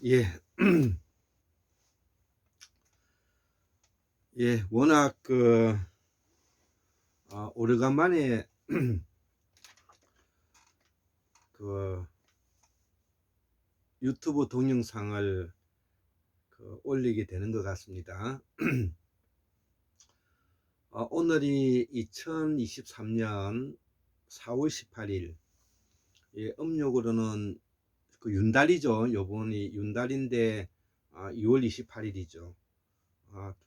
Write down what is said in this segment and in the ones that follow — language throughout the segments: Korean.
예, 예, 워낙 오래간만에 그 유튜브 동영상을 올리게 되는 것 같습니다. 오늘이 2023년 4월 18일, 예, 음력으로는 윤달이죠. 요번이 윤달인데 2월 28일이죠.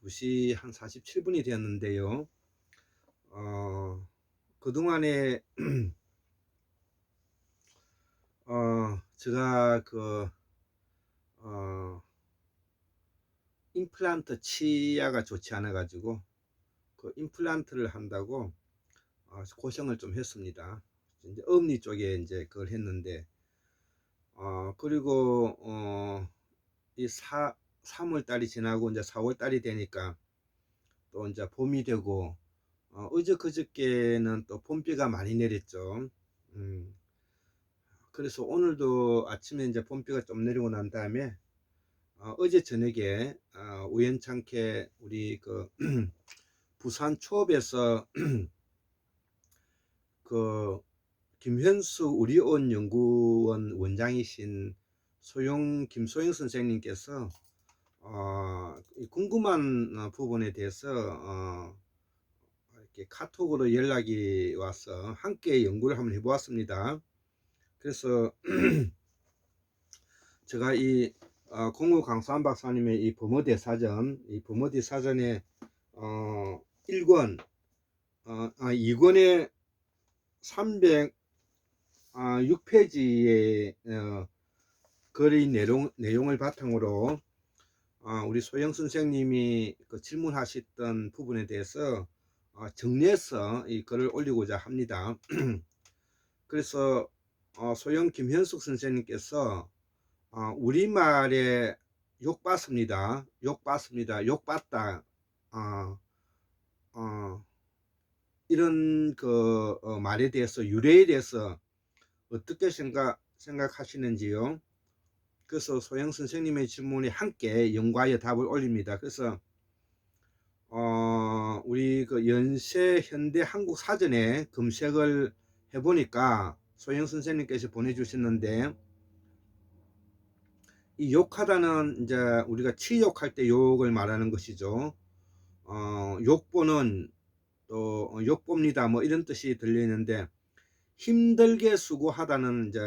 2시 한 47분이 되었는데요. 그동안에 제가 어, 임플란트 치아가 좋지 않아 가지고 임플란트를 한다고 고생을 좀 했습니다. 이제 엄니 쪽에 이제 그걸 했는데 그리고 이 3월 달이 지나고 이제 4월 달이 되니까 또 이제 봄이 되고 어저 그저께는 또 봄비가 많이 내렸죠. 음, 그래서 오늘도 아침에 이제 봄비가 좀 내리고 난 다음에 어제 저녁에 우연찮게 우리 부산 초업에서 그 김현수 우리온 연구원 원장이신 김소영 선생님께서 이 궁금한 부분에 대해서 이렇게 카톡으로 연락이 와서 함께 연구를 한번 해보았습니다. 그래서 제가 이 공우 강수한 박사님의 이 범어대 사전, 이 범어대 사전에 1권, 2권에 306페이지의 거리 내용을 바탕으로 우리 소영 선생님이 질문하셨던 부분에 대해서 정리해서 이 글을 올리고자 합니다. 그래서 소영 김현숙 선생님께서 우리말에 욕봤습니다. 욕봤습니다. 욕봤다. 이런 말에 대해서 유래에 대해서 어떻게 생각하시는지요? 그래서 소영 선생님의 질문에 함께 연구하여 답을 올립니다. 그래서 우리 연세 현대 한국 사전에 검색을 해보니까 소영 선생님께서 보내주셨는데 이 욕하다는 이제 우리가 치욕할 때 욕을 말하는 것이죠. 욕보는 또 욕봅니다 뭐 이런 뜻이 들리는데 힘들게 수고하다는 이제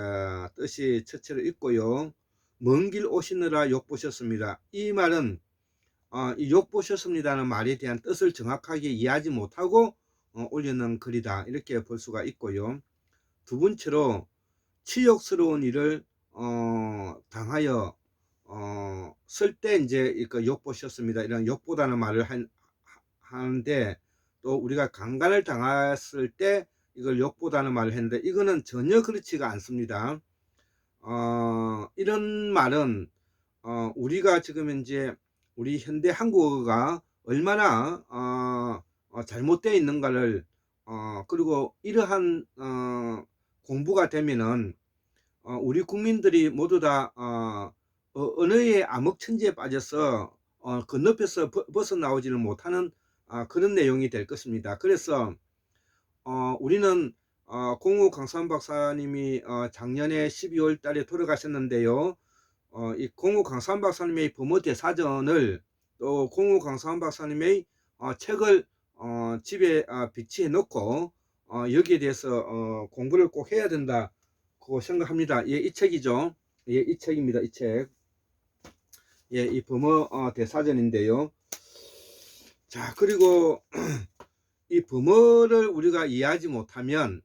뜻이 첫째로 있고요. 먼 길 오시느라 욕보셨습니다. 이 말은 이 욕보셨습니다는 말에 대한 뜻을 정확하게 이해하지 못하고 올려놓은 글이다 이렇게 볼 수가 있고요. 두 번째로 치욕스러운 일을 당하여 쓸 때 이제 욕보셨습니다 이런 욕보다는 말을 하는데 또 우리가 강간을 당했을 때 이걸 욕보다는 말을 했는데 이거는 전혀 그렇지가 않습니다. 이런 말은 우리가 지금 이제 우리 현대 한국어가 얼마나 잘못되어 있는가를 그리고 이러한 공부가 되면은 우리 국민들이 모두 다 언어의 암흑천지에 빠져서 건너편에서 벗어나오지를 못하는 그런 내용이 될 것입니다. 그래서 우리는 공우 강산 박사님이 작년에 12월 달에 돌아가셨는데요. 이 공우 강산 박사님의 범어 대사전을 또 공우 강산 박사님의 책을 집에 비치해 놓고 여기에 대해서 공부를 꼭 해야 된다고 생각합니다. 예, 이 책이죠. 예, 이 책입니다. 이 책. 예, 이 범어 대사전인데요. 자, 그리고 이 범어를 우리가 이해하지 못하면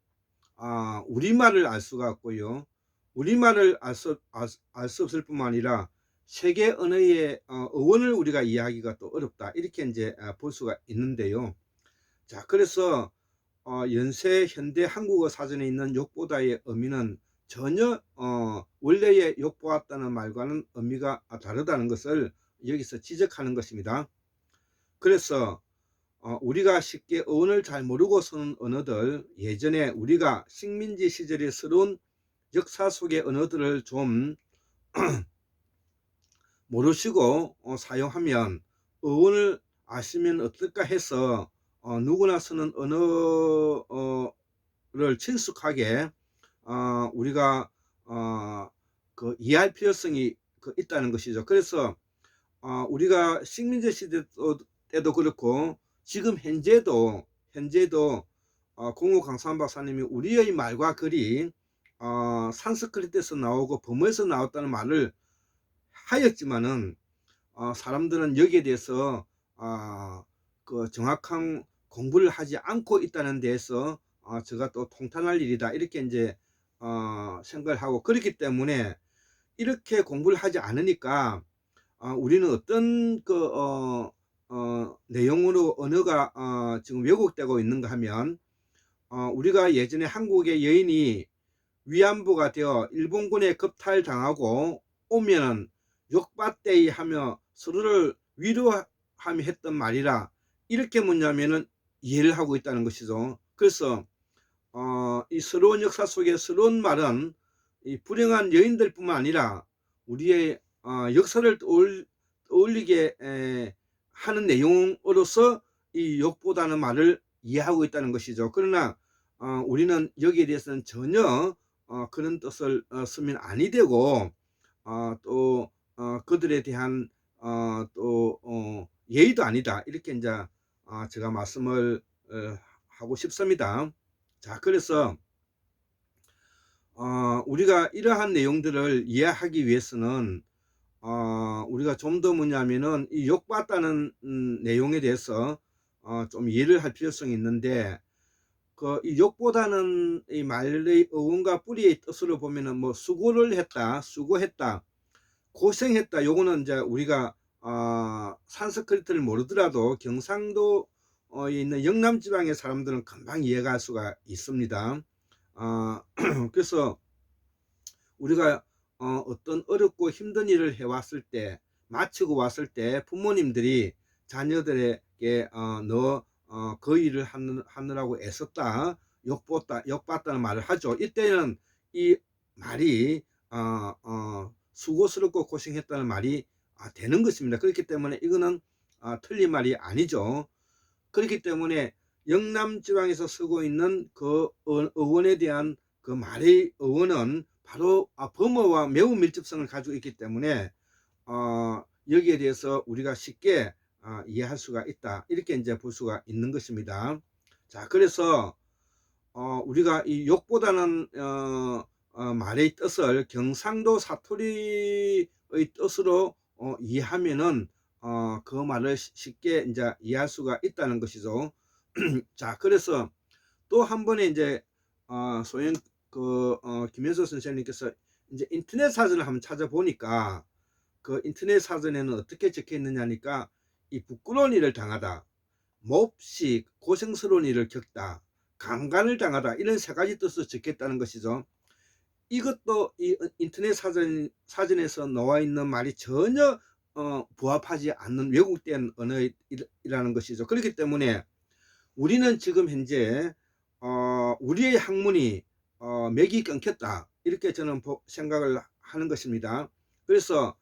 우리말을 알 수가 없고요. 우리말을 알 수 없을 뿐만 아니라 세계 언어의 어원을 우리가 이해하기가 또 어렵다. 이렇게 이제 볼 수가 있는데요. 자, 그래서 연세 현대 한국어 사전에 있는 욕보다의 의미는 전혀 원래의 욕보았다는 말과는 의미가 다르다는 것을 여기서 지적하는 것입니다. 그래서 우리가 쉽게 어원을 잘 모르고 쓰는 언어들, 예전에 우리가 식민지 시절에 쓰던 역사 속의 언어들을 좀 모르시고 사용하면 어원을 아시면 어떨까 해서 누구나 쓰는 언어를 친숙하게 우리가 그 이해할 필요성이 있다는 것이죠. 그래서 우리가 식민지 시대 때도 그렇고 지금 현재도 공호 강산 박사님이 우리의 말과 글이 산스크리트에서 나오고 범어에서 나왔다는 말을 하였지만은 사람들은 여기에 대해서 그 정확한 공부를 하지 않고 있다는 데에서 제가 또 통탄할 일이다 이렇게 이제 생각을 하고, 그렇기 때문에 이렇게 공부를 하지 않으니까 우리는 어떤 내용으로 언어가 지금 왜곡되고 있는가 하면, 우리가 예전에 한국의 여인이 위안부가 되어 일본군에 겁탈당하고 오면은 욕받대이 하며 서로를 위로하며 했던 말이라 이렇게 뭐냐면은 이해를 하고 있다는 것이죠. 그래서 이 서러운 역사 속에 서러운 말은 이 불행한 여인들 뿐만 아니라 우리의 역사를 떠올리게 하는 내용으로서 이 욕보다는 말을 이해하고 있다는 것이죠. 그러나 우리는 여기에 대해서는 전혀 그런 뜻을 쓰면 아니 되고, 또 그들에 대한 또 예의도 아니다 이렇게 이제 제가 말씀을 하고 싶습니다. 자, 그래서 우리가 이러한 내용들을 이해하기 위해서는 우리가 좀 더 뭐냐면은 이 욕받다는 내용에 대해서 좀 이해를 할 필요성이 있는데, 이 욕보다는 이 말의 어원과 뿌리의 뜻으로 보면은 뭐 수고를 했다, 수고했다, 고생했다, 요거는 이제 우리가 산스크리트를 모르더라도 경상도에 있는 영남 지방의 사람들은 금방 이해가 할 수가 있습니다. 그래서 우리가 어떤 어렵고 힘든 일을 해왔을 때, 마치고 왔을 때 부모님들이 자녀들에게 너 그 일을 하느라고 애썼다, 욕봤다는 말을 하죠. 이때는 이 말이 수고스럽고 고생했다는 말이 되는 것입니다. 그렇기 때문에 이거는 틀린 말이 아니죠. 그렇기 때문에 영남 지방에서 쓰고 있는 그 어원에 대한 그 말의 어원은 바로 범어와 매우 밀접성을 가지고 있기 때문에 여기에 대해서 우리가 쉽게 이해할 수가 있다 이렇게 이제 볼 수가 있는 것입니다. 자, 그래서 우리가 이 욕보다는 말의 뜻을 경상도 사투리의 뜻으로 이해하면은 그 말을 쉽게 이제 이해할 수가 있다는 것이죠. 자, 그래서 또 한 번에 이제 소연 김현수 선생님께서 이제 인터넷 사전을 한번 찾아보니까 그 인터넷 사전에는 어떻게 적혀 있느냐니까, 이 부끄러운 일을 당하다, 몹시 고생스러운 일을 겪다, 강간을 당하다, 이런 세 가지 뜻으로 적혔다는 것이죠. 이것도 이 인터넷 사전에서 나와 있는 말이 전혀 부합하지 않는 왜곡된 언어이라는 것이죠. 그렇기 때문에 우리는 지금 현재 우리의 학문이 맥이 끊겼다 이렇게 저는 생각을 하는 것입니다. 그래서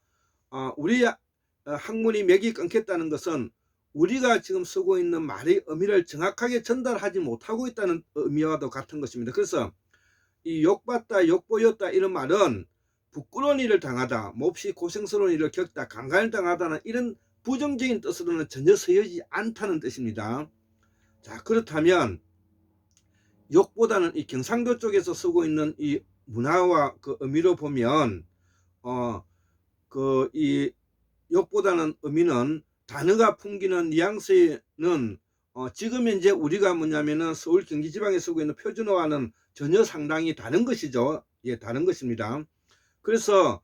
우리의 학문이 맥이 끊겼다는 것은 우리가 지금 쓰고 있는 말의 의미를 정확하게 전달하지 못하고 있다는 의미와도 같은 것입니다. 그래서 이 욕받다, 욕보였다 이런 말은 부끄러운 일을 당하다, 몹시 고생스러운 일을 겪다, 강간을 당하다는 이런 부정적인 뜻으로는 전혀 쓰여지지 않다는 뜻입니다. 자, 그렇다면 욕보다는 이 경상도 쪽에서 쓰고 있는 이 문화와 그 의미로 보면 이 욕보다는 의미는 단어가 풍기는 뉘앙스는 지금 현재 우리가 뭐냐면은 서울 경기지방에 쓰고 있는 표준어와는 전혀 상당히 다른 것이죠. 예, 다른 것입니다. 그래서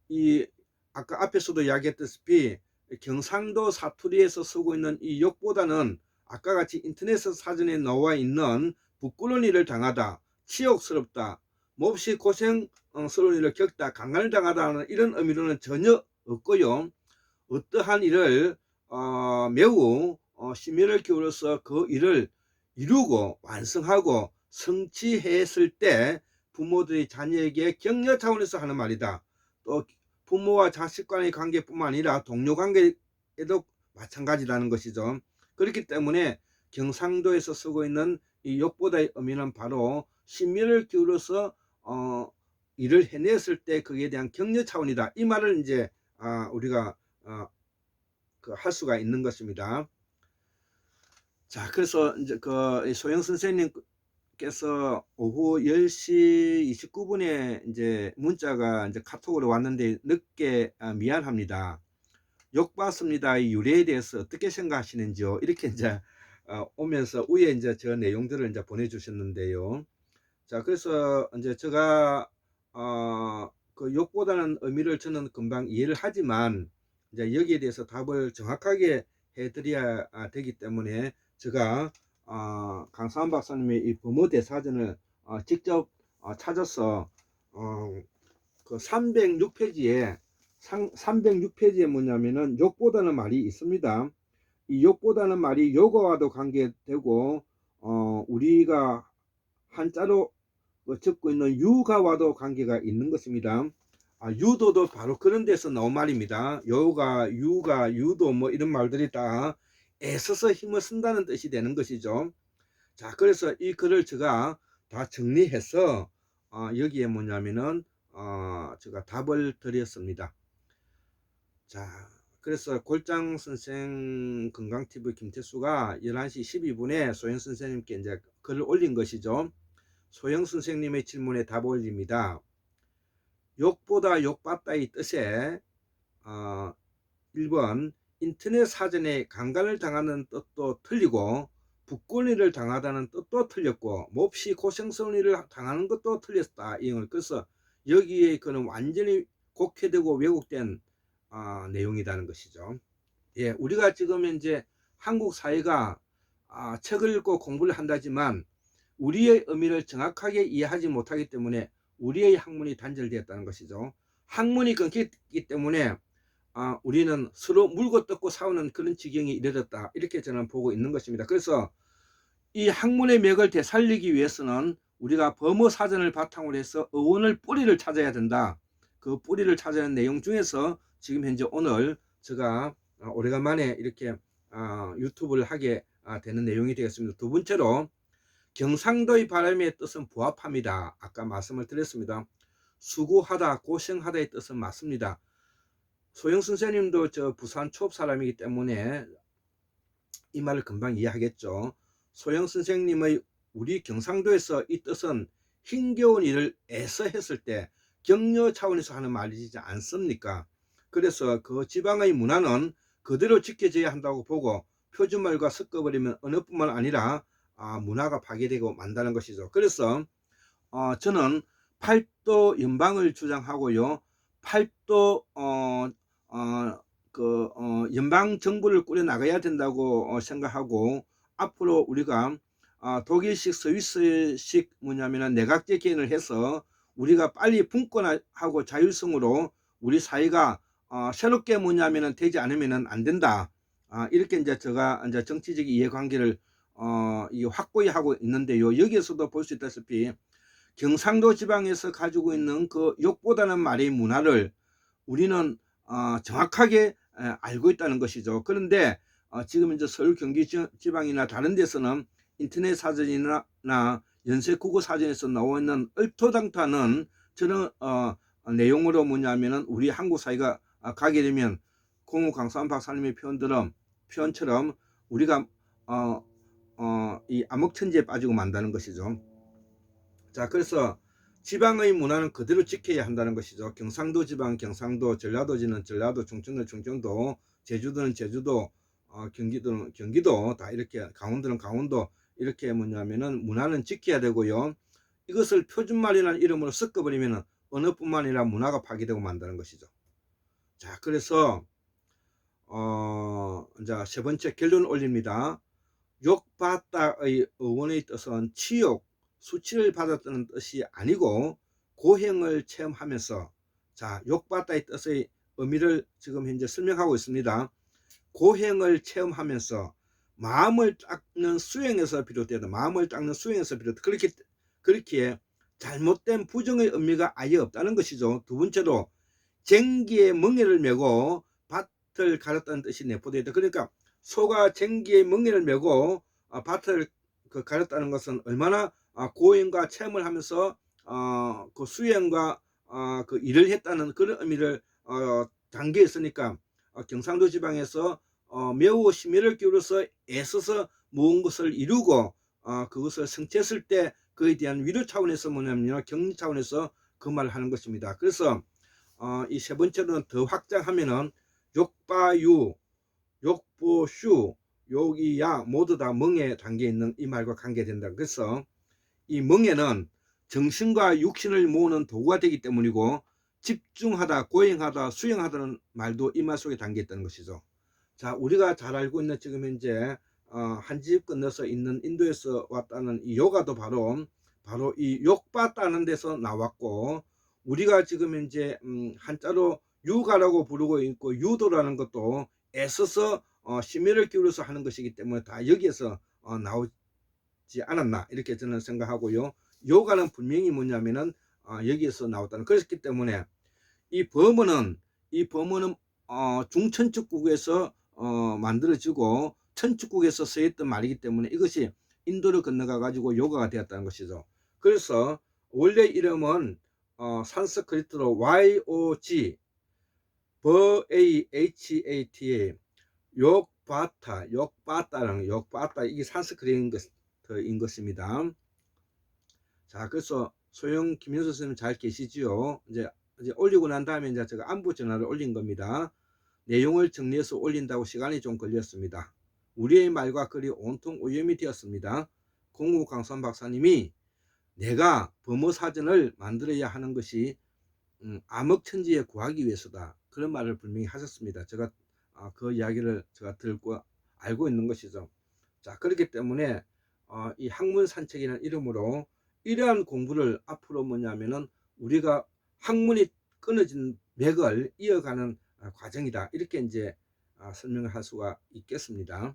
이 아까 앞에서도 이야기했다시피 경상도 사투리에서 쓰고 있는 이 욕보다는 아까 같이 인터넷 사전에 나와 있는 부끄러운 일을 당하다, 치욕스럽다, 몹시 고생스러운 일을 겪다, 강간을 당하다는 이런 의미로는 전혀 없고요. 어떠한 일을 매우 심혈을 기울여서 그 일을 이루고 완성하고 성취했을 때 부모들이 자녀에게 격려 차원에서 하는 말이다. 또 부모와 자식 간의 관계뿐만 아니라 동료 관계에도 마찬가지라는 것이죠. 그렇기 때문에 경상도에서 쓰고 있는 이 욕보다의 의미는 바로 심혈을 기울여서 일을 해냈을 때 그에 대한 격려 차원이다. 이 말을 이제 우리가 할 수가 있는 것입니다. 자, 그래서 이제 그 소영 선생님께서 오후 10시 29분에 이제 문자가 이제 카톡으로 왔는데 늦게 미안합니다. 욕 받습니다. 이 유래에 대해서 어떻게 생각하시는지요? 이렇게 이제 오면서 위에 이제 저 내용들을 이제 보내주셨는데요. 자, 그래서 이제 제가 그 욕보다는 의미를 저는 금방 이해를 하지만 이제 여기에 대해서 답을 정확하게 해드려야 되기 때문에 제가 강사한 박사님의 이 범어 대사전을 직접 찾아서 그 306페이지에 306페이지에 뭐냐면은 욕보다는 말이 있습니다. 이 욕보다는 말이 요거와도 관계되고 우리가 한자로 적고 있는 유가와도 관계가 있는 것입니다. 유도도 바로 그런 데서 나온 말입니다. 요가, 유가, 유도 뭐 이런 말들이 다 애써서 힘을 쓴다는 뜻이 되는 것이죠. 자, 그래서 이 글을 제가 다 정리해서 여기에 뭐냐면은 제가 답을 드렸습니다. 자, 그래서 골장 선생 건강TV 김태수가 11시 12분에 소영 선생님께 이제 글을 올린 것이죠. 소영 선생님의 질문에 답 올립니다. 욕보다 욕받다의 뜻에 1번 인터넷 사전에 강간을 당하는 뜻도 틀리고 북권리를 당하다는 뜻도 틀렸고 몹시 고생성리를 당하는 것도 틀렸다. 그래서 여기에 그는 완전히 곡해되고 왜곡된 내용이라는 것이죠. 예, 우리가 지금 이제 한국 사회가 책을 읽고 공부를 한다지만 우리의 의미를 정확하게 이해하지 못하기 때문에 우리의 학문이 단절되었다는 것이죠. 학문이 끊겼기 때문에 우리는 서로 물고 뜯고 싸우는 그런 지경이 이르렀다. 이렇게 저는 보고 있는 것입니다. 그래서 이 학문의 맥을 되살리기 위해서는 우리가 범어사전을 바탕으로 해서 어원을 뿌리를 찾아야 된다. 그 뿌리를 찾아내는 내용 중에서 지금 현재 오늘 제가 오래간만에 이렇게 유튜브를 하게 되는 내용이 되겠습니다. 두 번째로 경상도의 바람의 뜻은 부합합니다. 아까 말씀을 드렸습니다. 수고하다, 고생하다의 뜻은 맞습니다. 소영 선생님도 저 부산 초업 사람이기 때문에 이 말을 금방 이해하겠죠. 소영 선생님의 우리 경상도에서 이 뜻은 힘겨운 일을 애써 했을 때 격려 차원에서 하는 말이지 않습니까? 그래서 그 지방의 문화는 그대로 지켜져야 한다고 보고 표준말과 섞어버리면 언어뿐만 아니라 문화가 파괴되고 만다는 것이죠. 그래서 저는 팔도 연방을 주장하고요. 팔도 연방 정부를 꾸려 나가야 된다고 생각하고 앞으로 우리가 독일식 스위스식 뭐냐면 내각제 개헌을 해서 우리가 빨리 분권하고 자율성으로 우리 사회가 새롭게 뭐냐면 되지 않으면 안 된다. 이렇게 이제 제가 이제 정치적 이해관계를 확고히 하고 있는데요. 여기에서도 볼 수 있다시피 경상도 지방에서 가지고 있는 그 욕보다는 말의 문화를 우리는 정확하게 알고 있다는 것이죠. 그런데 지금 이제 서울 경기 지방이나 다른 데서는 인터넷 사전이나 연세국어 사전에서 나와 있는 얼토당토하는 저런 내용으로 뭐냐면은 우리 한국 사회가 가게 되면 공우 강사한 박사님의 표현처럼 우리가 이 암흑천지에 빠지고 만다는 것이죠. 자, 그래서 지방의 문화는 그대로 지켜야 한다는 것이죠. 경상도 지방 경상도, 전라도지는 전라도, 충청도 충청도, 제주도는 제주도, 경기도는 경기도, 다 이렇게 강원도는 강원도, 이렇게 뭐냐면은 문화는 지켜야 되고요. 이것을 표준말이라는 이름으로 섞어버리면 언어뿐만 아니라 문화가 파괴되고 만다는 것이죠. 자, 그래서 이제 세 번째 결론 올립니다. 욕받다의 어원의 뜻은 치욕, 수치를 받았다는 뜻이 아니고 고행을 체험하면서, 자, 욕받다의 뜻의 의미를 지금 현재 설명하고 있습니다. 고행을 체험하면서 마음을 닦는 수행에서 비롯되다. 마음을 닦는 수행에서 비롯. 그렇기에 잘못된 부정의 의미가 아예 없다는 것이죠. 두 번째로 쟁기에 멍에를 메고 밭을 갈았다는 뜻이 내포되어 있다. 그러니까 소가 쟁기에 멍에를 메고 밭을 갈았다는 것은 얼마나 고행과 체험을 하면서 그 수행과 그 일을 했다는 그런 의미를 담겨 있으니까 경상도 지방에서 매우 심혈을 기울여서 애써서 모은 것을 이루고 그것을 성취했을 때 그에 대한 위로 차원에서 뭐냐면 격리 차원에서 그 말을 하는 것입니다. 그래서 이 세 번째로는 더 확장하면은 욕바유, 욕보슈, 욕이야 모두 다 멍에 담겨 있는 이 말과 관계된다. 그래서 이 멍에는 정신과 육신을 모으는 도구가 되기 때문이고 집중하다, 고행하다, 수행하다는 말도 이 말 속에 담겨 있다는 것이죠. 자, 우리가 잘 알고 있는 지금 현재 한 집 건너서 있는 인도에서 왔다는 이 요가도 바로 이 욕받다는 데서 나왔고, 우리가 지금 현재 한자로 유가라고 부르고 있고 유도라는 것도 애써서 심혈을 기울여서 하는 것이기 때문에 다 여기에서 나오지 않았나 이렇게 저는 생각하고요. 요가는 분명히 뭐냐면은 여기에서 나왔다는, 그렇기 때문에 이 범어는 중천축국에서 만들어지고 천축국에서 쓰였던 말이기 때문에 이것이 인도를 건너가 가지고 요가가 되었다는 것이죠. 그래서 원래 이름은 산스크리트로 YOG VAHATA 욕바타라는 욕바타, 이게 산스크리트인 것입니다. 자, 그래서 소영 김현수 선생님 잘 계시지요? 이제 올리고 난 다음에 이제 제가 안부 전화를 올린 겁니다. 내용을 정리해서 올린다고 시간이 좀 걸렸습니다. 우리의 말과 글이 온통 오염이 되었습니다. 공무 강선 박사님이 내가 범어 사전을 만들어야 하는 것이 암흑천지에 구하기 위해서다, 그런 말을 분명히 하셨습니다. 제가 그 이야기를 제가 듣고 알고 있는 것이죠. 자, 그렇기 때문에 이 학문 산책이라는 이름으로 이러한 공부를 앞으로 뭐냐면은 우리가 학문이 끊어진 맥을 이어가는 과정이다, 이렇게 이제 설명을 할 수가 있겠습니다.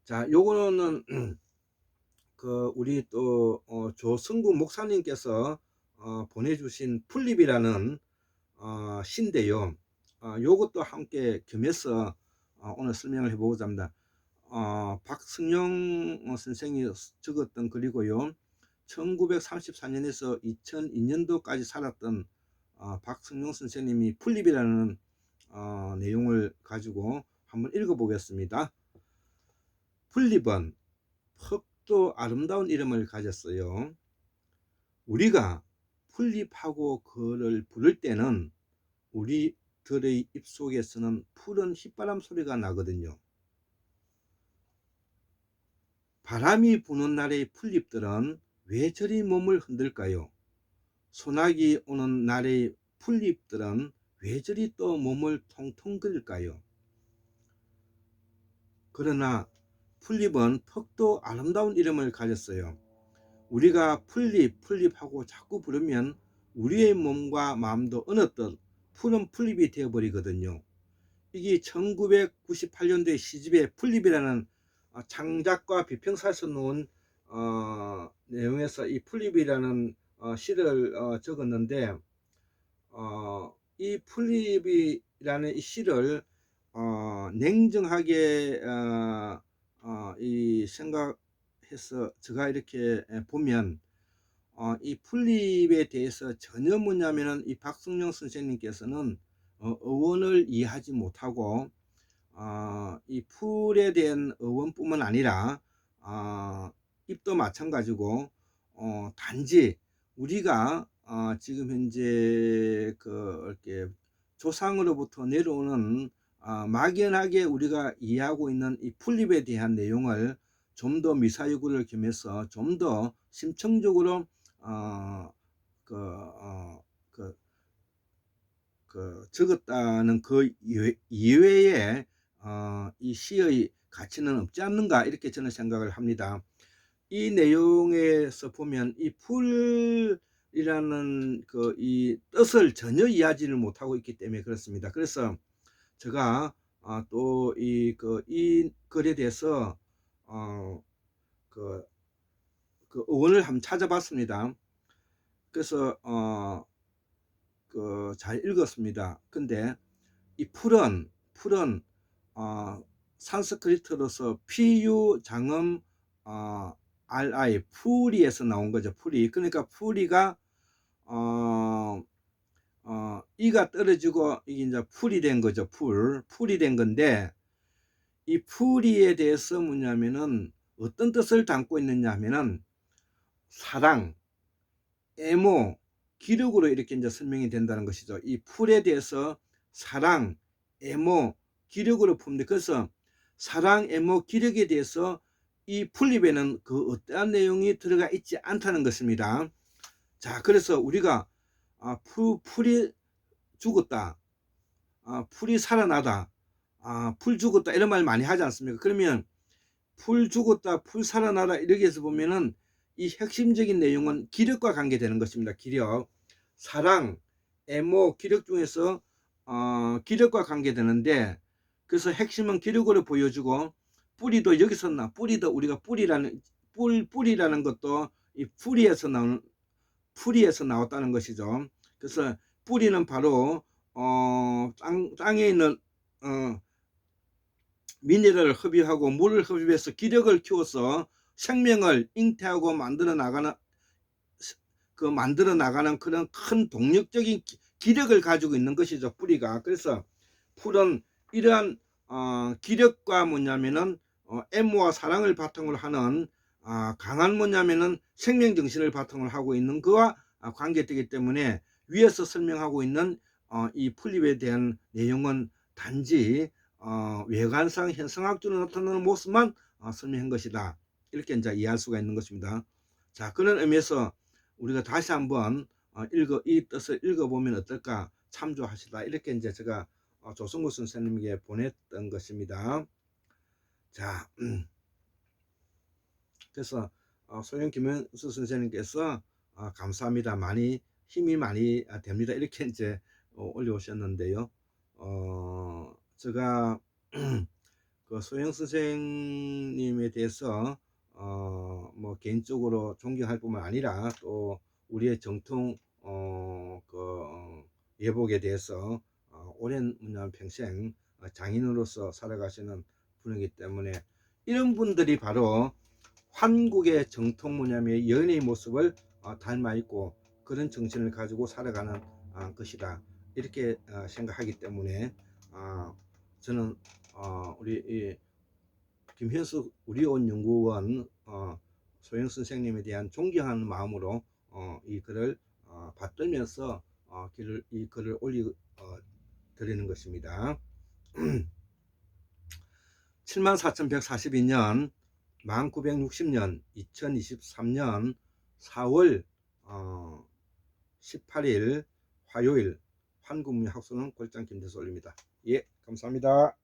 자, 요거는 그 우리 또 조성구 목사님께서 보내주신 풀립이라는 시인데요. 요것도 함께 겸해서 오늘 설명을 해보고자 합니다. 박승용 선생이 적었던 글이고요. 1934년에서 2002년도까지 살았던 박승용 선생님이 풀립이라는 내용을 가지고 한번 읽어보겠습니다. 풀립은 퍽도 아름다운 이름을 가졌어요. 우리가 풀립하고 그를 부를 때는 우리들의 입속에서는 푸른 휘바람 소리가 나거든요. 바람이 부는 날의 풀잎들은 왜 저리 몸을 흔들까요? 소나기 오는 날의 풀잎들은 왜 저리 또 몸을 통통 그릴까요? 그러나 풀잎은 퍽도 아름다운 이름을 가졌어요. 우리가 풀립하고 자꾸 부르면 우리의 몸과 마음도 어느 듯 푸른 풀립이 되어버리거든요. 이게 1998년도에 시집에 풀립이라는 창작과 비평사에서 놓은 내용에서 이 풀립이라는 시를 적었는데, 이 풀립이라는 이 시를 냉정하게 이 생각해서 제가 이렇게 보면 이 풀립에 대해서 전혀 뭐냐면은 이 박승용 선생님께서는 어원을 이해하지 못하고 이 풀에 대한 어원뿐만 아니라 입도 마찬가지고 단지 우리가 지금 현재 그 이렇게 조상으로부터 내려오는 막연하게 우리가 이해하고 있는 이 풀립에 대한 내용을 좀 더 미사여구를 겸해서 좀 더 심층적으로 적었다는 그 이외에 이 시의 가치는 없지 않는가, 이렇게 저는 생각을 합니다. 이 내용에서 보면 이 풀이라는 그 이 뜻을 전혀 이해하지를 못하고 있기 때문에 그렇습니다. 그래서 제가 또 이 글에 대해서 그 어원을 한번 찾아봤습니다. 그래서 잘 읽었습니다. 근데 이 풀은 산스크리트로서 PU 장음 RI 풀이에서 나온 거죠. 풀이. 그러니까 풀이가 이가 떨어지고 이게 이제 풀이 된 거죠. 풀이 된 건데, 이 풀이에 대해서 뭐냐면은 어떤 뜻을 담고 있느냐 하면은 사랑, 애모, 기력으로 이렇게 이제 설명이 된다는 것이죠. 이 풀에 대해서 사랑, 애모, 기력으로 풉니다. 그래서 사랑, 애모, 기력에 대해서 이 풀립에는 그 어떠한 내용이 들어가 있지 않다는 것입니다. 자, 그래서 우리가 풀이 죽었다, 풀이 살아나다, 풀 죽었다 이런 말 많이 하지 않습니까? 그러면 풀 죽었다, 풀 살아나다 이렇게 해서 보면은 이 핵심적인 내용은 기력과 관계되는 것입니다. 기력, 사랑, 애모, 기력 중에서 기력과 관계되는데, 그래서 핵심은 기력으로 보여주고, 뿌리도 여기서 뿌리도 우리가 뿌리라는 것도 이 풀이에서 나왔다는 것이죠. 그래서 뿌리는 바로 땅에 있는 미네랄을 흡입하고 물을 흡입해서 기력을 키워서 생명을 잉태하고 만들어 나가는 그런 큰 동력적인 기력을 가지고 있는 것이죠, 뿌리가. 그래서 풀은 이러한 기력과 뭐냐면은 애모와 사랑을 바탕으로 하는 강한 뭐냐면은 생명 정신을 바탕으로 하고 있는 그와 관계되기 때문에, 위에서 설명하고 있는 이 풀잎에 대한 내용은 단지 외관상 현상학적으로 나타나는 모습만 설명한 것이다, 이렇게 이제 이해할 수가 있는 것입니다. 자, 그런 의미에서 우리가 다시 한번 이 뜻을 읽어보면 어떨까 참조하시다, 이렇게 이제 제가 조성구 선생님에게 보냈던 것입니다. 자, 그래서 소영 김현수 선생님께서 감사합니다, 힘이 많이 됩니다, 이렇게 이제 올려오셨는데요. 제가 그 소영 선생님에 대해서 뭐 개인적으로 존경할 뿐만 아니라 또 우리의 정통 예복에 대해서 오랜 평생 장인으로서 살아가시는 분이기 때문에, 이런 분들이 바로 한국의 정통 연예의 모습을 닮아 있고 그런 정신을 가지고 살아가는 것이다, 이렇게 생각하기 때문에 저는 우리 김현수 우리온 연구원 소영 선생님에 대한 존경하는 마음으로 이 글을 받들면서 이 글을 올려 드리는 것입니다. 74,142년 1960년 2023년 4월 18일 화요일, 한국문학수는 골장 김대수 올립니다. 예, 감사합니다.